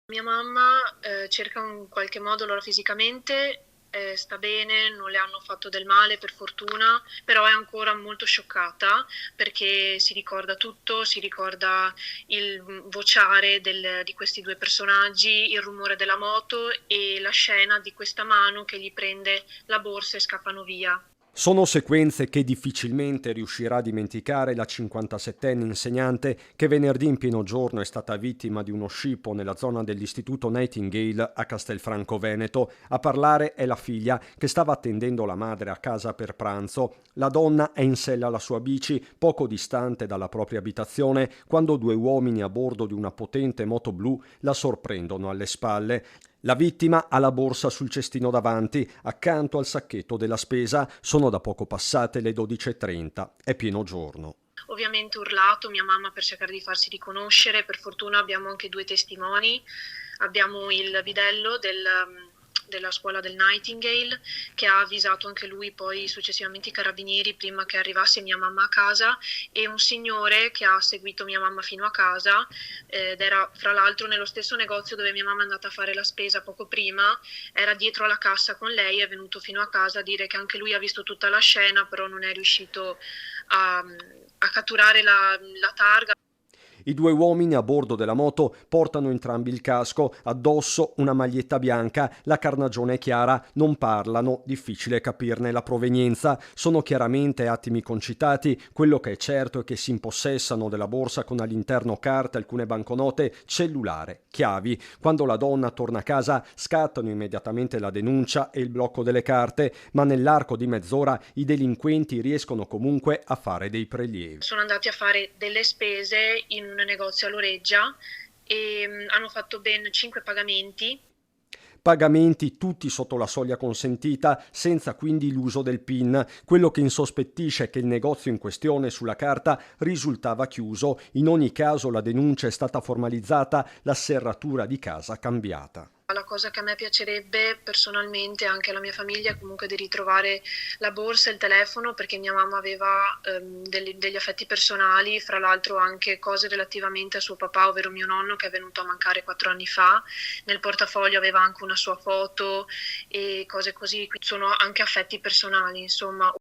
Mia mamma, cerca in qualche modo allora fisicamente, sta bene, non le hanno fatto del male per fortuna, però è ancora molto scioccata perché si ricorda tutto, si ricorda il vociare di questi due personaggi, il rumore della moto e la scena di questa mano che gli prende la borsa e scappano via. Sono sequenze che difficilmente riuscirà a dimenticare la 57enne insegnante che venerdì in pieno giorno è stata vittima di uno scippo nella zona dell'Istituto Nightingale a Castelfranco Veneto. A parlare è la figlia che stava attendendo la madre a casa per pranzo. La donna è in sella alla sua bici, poco distante dalla propria abitazione, quando due uomini a bordo di una potente moto blu la sorprendono alle spalle. La vittima ha la borsa sul cestino davanti, accanto al sacchetto della spesa. Sono da poco passate le 12:30. È pieno giorno. Ovviamente urlato mia mamma per cercare di farsi riconoscere, per fortuna abbiamo anche due testimoni, abbiamo il bidello della scuola del Nightingale che ha avvisato anche lui poi successivamente i carabinieri prima che arrivasse mia mamma a casa e un signore che ha seguito mia mamma fino a casa ed era fra l'altro nello stesso negozio dove mia mamma è andata a fare la spesa poco prima, era dietro alla cassa con lei, è venuto fino a casa a dire che anche lui ha visto tutta la scena però non è riuscito a catturare la targa. I due uomini a bordo della moto portano entrambi il casco, addosso una maglietta bianca, la carnagione è chiara, non parlano, difficile capirne la provenienza, sono chiaramente attimi concitati, quello che è certo è che si impossessano della borsa con all'interno carte, alcune banconote, cellulare, chiavi. Quando la donna torna a casa scattano immediatamente la denuncia e il blocco delle carte, ma nell'arco di mezz'ora i delinquenti riescono comunque a fare dei prelievi. Sono andati a fare delle spese in un negozio a Loreggia e hanno fatto ben 5 pagamenti. Pagamenti tutti sotto la soglia consentita, senza quindi l'uso del PIN. Quello che insospettisce è che il negozio in questione sulla carta risultava chiuso. In ogni caso la denuncia è stata formalizzata, la serratura di casa cambiata. La cosa che a me piacerebbe personalmente, anche alla mia famiglia, è comunque di ritrovare la borsa e il telefono perché mia mamma aveva degli affetti personali, fra l'altro anche cose relativamente a suo papà, ovvero mio nonno che è venuto a mancare 4 anni fa. Nel portafoglio aveva anche una sua foto e cose così, sono anche affetti personali, insomma.